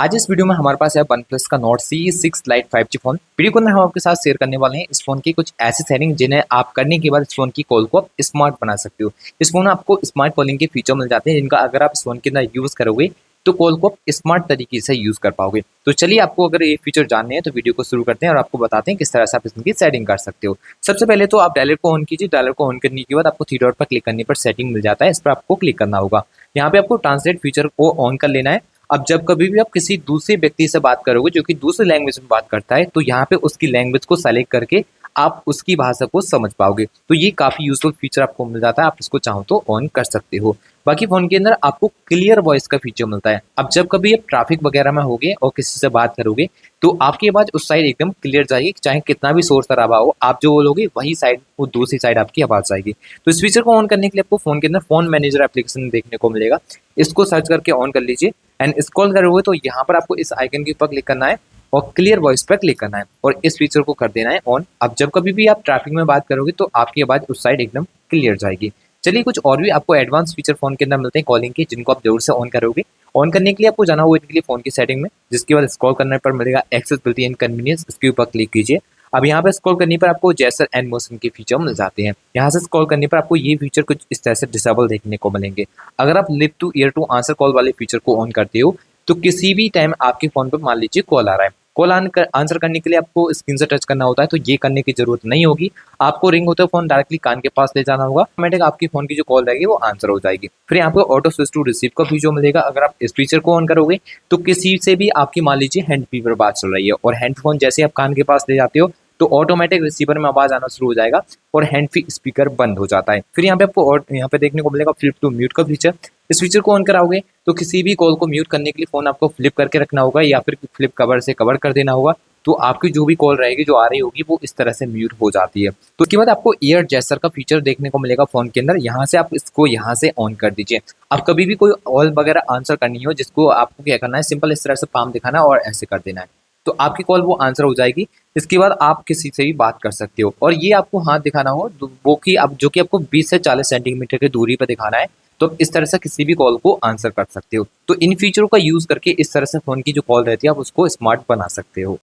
आज इस वीडियो में हमारे पास है OnePlus का Nord C6 Lite 5G phone. Video को अंदर हम आपके साथ शेयर करने वाले हैं इस फोन की कुछ ऐसी सेटिंग जिन्हें आप करने के बाद इस फोन की कॉल को आप स्मार्ट बना सकते हो। इस फोन में आपको स्मार्ट कॉलिंग के फीचर मिल जाते हैं जिनका अगर आप इस फोन के अंदर यूज करोगे तो कॉल को आप स्मार्ट तरीके से यूज कर पाओगे। तो चलिए आपको अगर ये फीचर जानने हैं तो वीडियो को शुरू करते हैं और आपको बताते हैं किस तरह से आप इसकी सेटिंग कर सकते हो। सबसे पहले तो आप डायलर को ऑन कीजिए। डायलर को ऑन करने के बाद आपको थ्री डॉट पर क्लिक करने पर सेटिंग मिल जाता है, इस पर आपको क्लिक करना होगा। यहाँ पे आपको ट्रांसलेट फीचर को ऑन कर लेना है। अब जब कभी भी आप किसी दूसरे व्यक्ति से बात करोगे जो कि दूसरी लैंग्वेज में बात करता है तो यहाँ पे उसकी लैंग्वेज को सेलेक्ट करके आप उसकी भाषा को समझ पाओगे। तो ये काफी यूजफुल फीचर आपको मिल जाता है, आप इसको चाहो तो ऑन कर सकते हो। बाकी फोन के अंदर आपको क्लियर वॉइस का फीचर मिलता है। अब जब कभी आप ट्रैफिक वगैरह में होगे और किसी से बात करोगे तो आपकी आवाज उस साइड एकदम क्लियर जाएगी, चाहे कितना भी शोर शराबा हो, आप जो बोलोगे वही साइड वो दूसरी साइड आपकी आवाज आएगी। तो इस फीचर को ऑन करने के लिए आपको फोन के अंदर फोन मैनेजर एप्लीकेशन देखने को मिलेगा, इसको सर्च करके ऑन कर लीजिए एंड स्क्रॉल करोगे तो यहाँ पर आपको इस आइकन के ऊपर क्लिक करना है और क्लियर वॉइस पर क्लिक करना है और इस फीचर को कर देना है ऑन। अब जब कभी भी आप ट्रैफिक में बात करोगे तो आपकी आवाज उस साइड एकदम क्लियर जाएगी। चलिए कुछ और भी आपको एडवांस फीचर फोन के अंदर मिलते हैं कॉलिंग के, जिनको आप जरूर से ऑन करोगे। ऑन करने के लिए आपको जाना होगा इनके लिए फोन की सेटिंग में, जिसके बाद स्क्रॉल करने पर मिलेगा एक्सेसिबिलिटी एंड कन्वीनियंस, इसके ऊपर क्लिक कीजिए। अब यहाँ पे स्क्रॉल करने पर आपको जेस्चर एंड मोशन के फीचर मिल जाते हैं। यहाँ से स्क्रॉल करने पर आपको ये फीचर कुछ इस तरह से डिसेबल देखने को मिलेंगे। अगर आप lift to ear to answer call वाले फीचर को ऑन करते हो तो किसी भी टाइम आपके फोन पर मान लीजिए कॉल आ रहा है, कॉल आंसर करने के लिए आपको स्क्रीन से टच करना होता है, तो ये करने की जरूरत नहीं होगी। आपको रिंग होते फोन डायरेक्टली कान के पास ले जाना होगा, ऑटोमेटिक आपकी फोन की जो कॉल रहेगी वो आंसर हो जाएगी। फिर यहाँ पे ऑटो स्विच टू रिसीव का फीचर मिलेगा। अगर आप इस फीचर को ऑन करोगे तो किसी से भी आपकी मान लीजिए हैंड फ्री पर बात चल रही है और हैंड फोन जैसे आप कान के पास ले जाते हो तो ऑटोमेटिक रिसीवर में आवाज आना शुरू हो जाएगा और हैंड फ्री स्पीकर बंद हो जाता है। फिर यहाँ पे आपको और यहाँ पे देखने को मिलेगा फ्लिप टू म्यूट का फीचर। इस फीचर को ऑन कराओगे तो किसी भी कॉल को म्यूट करने के लिए फोन आपको फ्लिप करके रखना होगा या फिर फ्लिप कवर से कवर कर देना होगा, तो आपकी जो भी कॉल रहेगी जो आ रही होगी वो इस तरह से म्यूट हो जाती है। तो उसके बाद आपको ईयर जेस्चर का फीचर देखने को मिलेगा फोन के अंदर। यहाँ से आप इसको यहाँ से ऑन कर दीजिए। अब कभी भी कोई कॉल वगैरह आंसर करनी हो जिसको आपको क्या करना है, सिंपल इस तरह से पाम दिखाना और ऐसे कर देना है तो आपकी कॉल वो आंसर हो जाएगी। इसके बाद आप किसी से भी बात कर सकते हो और ये आपको हाथ दिखाना हो वो कि अब जो कि आपको 20 से 40 सेंटीमीटर की दूरी पर दिखाना है, तो इस तरह से किसी भी कॉल को आंसर कर सकते हो। तो इन फीचरों का यूज करके इस तरह से फोन की जो कॉल रहती है आप उसको स्मार्ट बना सकते हो।